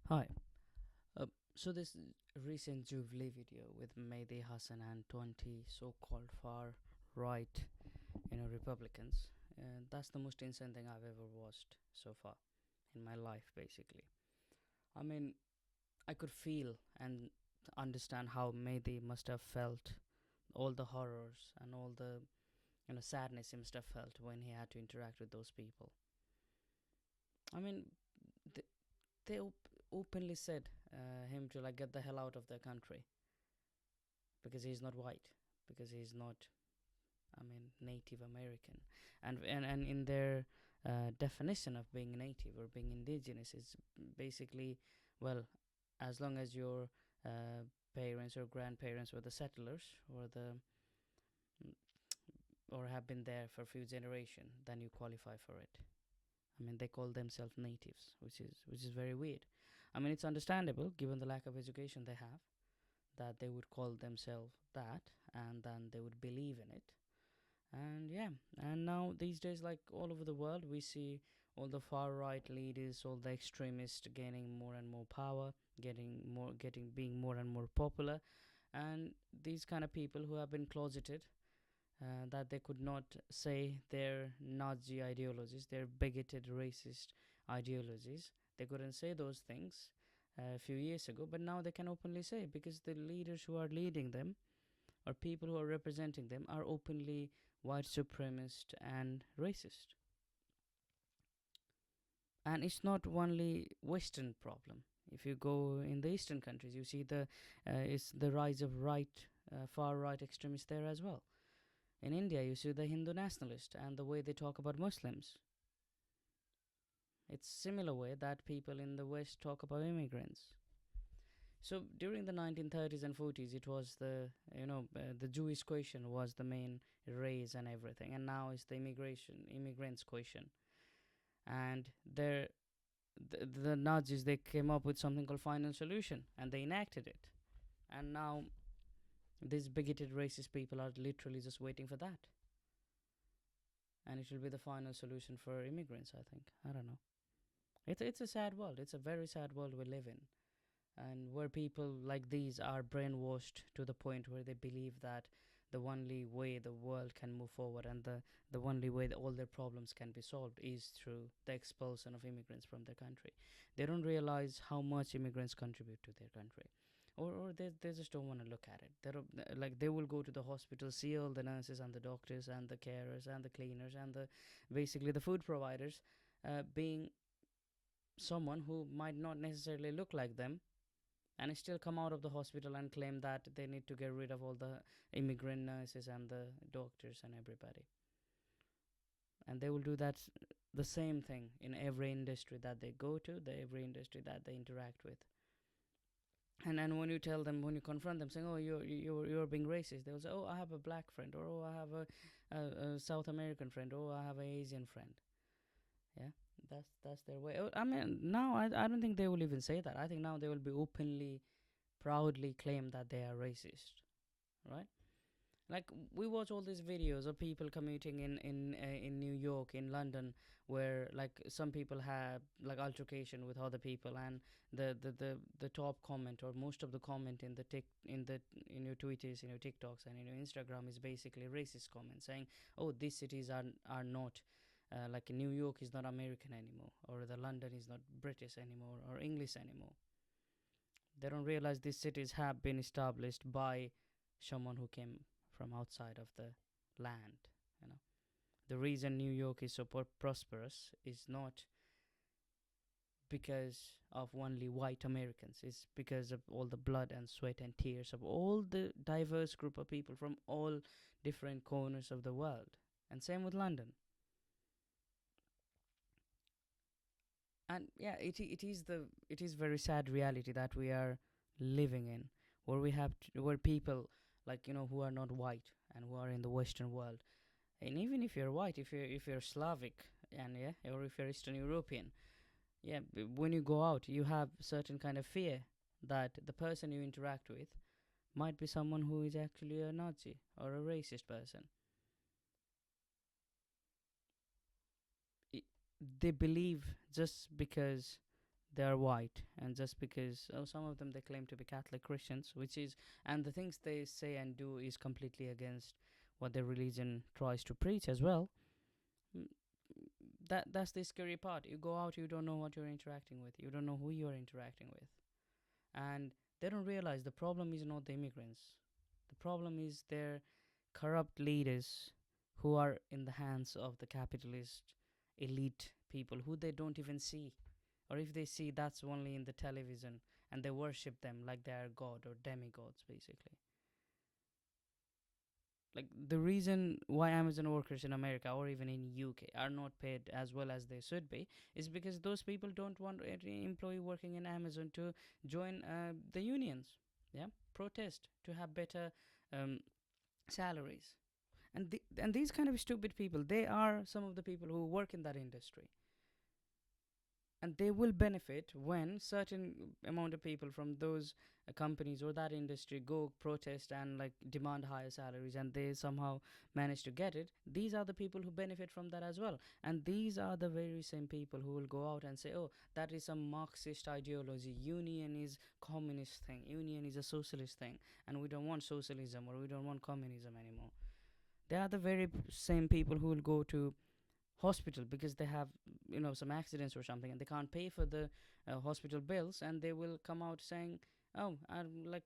Hi. Uh, so this recent Jubilee video with Mehdi Hassan and 20 so-called far right, Republicans. That's the most insane thing I've ever watched so far in my life, basically. I mean, I could feel and understand how Mehdi must have felt, all the horrors and all the sadness he must have felt when he had to interact with those people. I mean, th- they openly said him to like get the hell out of their country because he's not white, because he's not, Native American. And in their definition of being native or being indigenous, is basically, well, as long as your uh, parents or grandparents were the settlers or the or have been there for a few generations, then you qualify for it. I mean, they call themselves natives, which is very weird. I mean, it's understandable given the lack of education they have, that they would call themselves that, and then they would believe in it. And yeah, and now these days, like all over the world, we see all the far right leaders, all the extremists gaining more and more power, being more and more popular. And these kind of people who have been closeted, that they could not say their Nazi ideologies, their bigoted racist ideologies, they couldn't say those things a few years ago, but now they can openly say, because the leaders who are leading them, or people who are representing them, are openly white supremacist and racist. And it's not only Western problem. If you go in the Eastern countries, you see it's the rise of far right extremists there as well. In India, you see the Hindu nationalist and the way they talk about Muslims. It's similar way that people in the West talk about immigrants. So during the 1930s and 40s, it was the Jewish question was the main race and everything, and now it's the immigrants question. And the Nazis, they came up with something called final solution, and they enacted it. And now these bigoted racist people are literally just waiting for that, and it will be the final solution for immigrants. I think, I don't know. It's a sad world. It's a very sad world we live in, and where people like these are brainwashed to the point where they believe that the only way the world can move forward, and the only way that all their problems can be solved, is through the expulsion of immigrants from their country. They don't realize how much immigrants contribute to their country, or they just don't want to look at it. They will go to the hospital, see all the nurses and the doctors and the carers and the cleaners and the basically the food providers being someone who might not necessarily look like them, and still come out of the hospital and claim that they need to get rid of all the immigrant nurses and the doctors and everybody. And they will do that, the same thing, in every industry that they go to, every industry that they interact with. And then when you confront them, saying, "Oh, you're being racist," they'll say, "Oh, I have a black friend," or "Oh, I have a South American friend," or "Oh, I have an Asian friend." Yeah, that's their way. I mean, now I don't think they will even say that. I think now they will be openly, proudly claim that they are racist, right? Like, we watch all these videos of people commuting in New York, in London, where like some people have like altercation with other people, and the top comment, or most of the comment in your Twitters, TikToks, and Instagram, is basically racist comments saying, "Oh, these cities are not." Like New York is not American anymore, or the London is not British anymore, or English anymore. They don't realize these cities have been established by someone who came from outside of the land. You know, the reason New York is so prosperous is not because of only white Americans. It's because of all the blood and sweat and tears of all the diverse group of people from all different corners of the world. And same with London. And yeah, it is very sad reality that we are living in, where where people, like, who are not white and who are in the Western world. And even if you're white, if you're Slavic, and yeah, or if you're Eastern European, yeah, when you go out, you have certain kind of fear that the person you interact with might be someone who is actually a Nazi or a racist person. They believe, just because they are white, and just because some of them they claim to be Catholic Christians, which is, and the things they say and do is completely against what their religion tries to preach as well. mm, that's the scary part. You go out, you don't know what you're interacting with, you don't know who you're interacting with, and they don't realize the problem is not the immigrants. The problem is their corrupt leaders who are in the hands of the capitalist elite people who they don't even see, or if they see, that's only in the television, and they worship them like they are god or demigods basically. Like, the reason why Amazon workers in America or even in UK are not paid as well as they should be is because those people don't want any employee working in Amazon to join the unions, yeah, protest to have better um, salaries. And these kind of stupid people, they are some of the people who work in that industry, and they will benefit when certain amount of people from those companies or that industry go protest and like demand higher salaries, and they somehow manage to get it. These are the people who benefit from that as well, and these are the very same people who will go out and say, oh, that is some Marxist ideology, union is communist thing, union is a socialist thing, and we don't want socialism or we don't want communism anymore. They are the very same people who will go to hospital because they have, some accidents or something, and they can't pay for the hospital bills, and they will come out saying, oh, I'm like,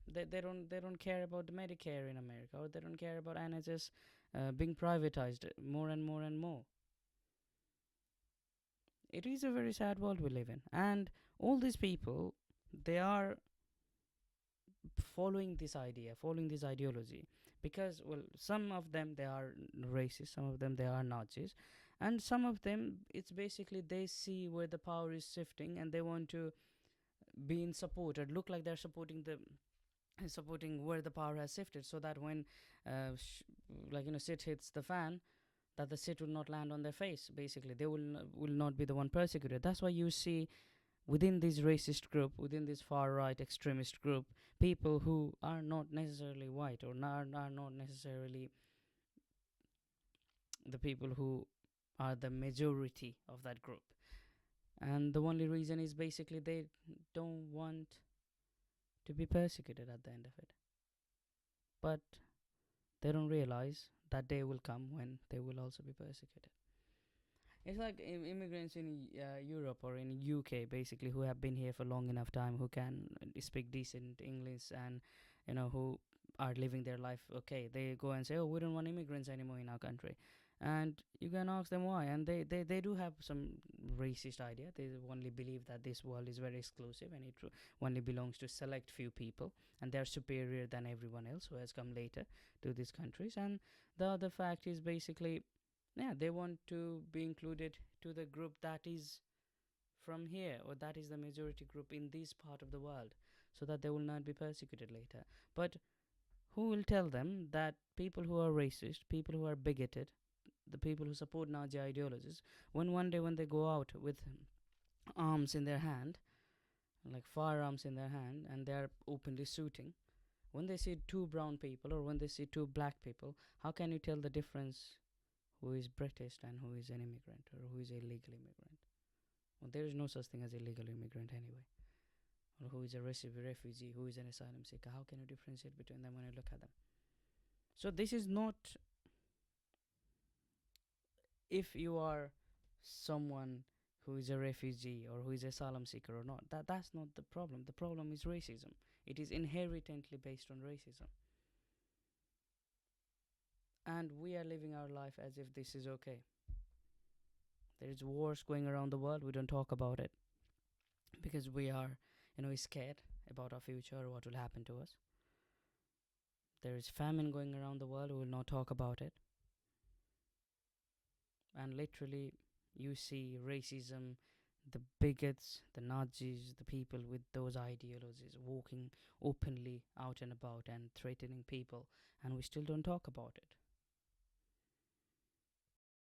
they don't care about the Medicare in America, or they don't care about NHS being privatized more and more and more. It is a very sad world we live in, and all these people, they are following this idea, following this ideology, because, well, some of them they are racist, some of them they are Nazis, and some of them it's basically they see where the power is shifting and they want to be in support or look like they're supporting where the power has shifted, so that when shit hits the fan, that the shit will not land on their face. Basically, they will not be the one persecuted. That's why you see within this racist group, within this far right extremist group, people who are not necessarily white, or are not necessarily the people who are the majority of that group. And the only reason is basically they don't want to be persecuted at the end of it. But they don't realize that day will come when they will also be persecuted. It's like immigrants in Europe or in UK, basically, who have been here for long enough time, who can speak decent English, and who are living their life okay. They go and say, "Oh, we don't want immigrants anymore in our country," and you can ask them why, and they do have some racist idea. They only believe that this world is very exclusive and it only belongs to select few people, and they are superior than everyone else who has come later to these countries. And the other fact is basically, yeah, they want to be included to the group that is from here, or that is the majority group in this part of the world, so that they will not be persecuted later. But who will tell them that people who are racist, people who are bigoted, the people who support Nazi ideologies, when one day when they go out with arms in their hand, like firearms in their hand, and they are openly shooting, when they see two brown people or when they see two black people, how can you tell the difference who is British and who is an immigrant or who is a legal immigrant? Well, there is no such thing as a legal immigrant anyway. Or who is a refugee, who is an asylum seeker. How can you differentiate between them when you look at them? So this is not, if you are someone who is a refugee or who is asylum seeker or not. That's not the problem. The problem is racism. It is inherently based on racism. And we are living our life as if this is okay. There is wars going around the world. We don't talk about it because we are, scared about our future or what will happen to us. There is famine going around the world. We will not talk about it. And literally, you see racism, the bigots, the Nazis, the people with those ideologies walking openly out and about and threatening people, and we still don't talk about it.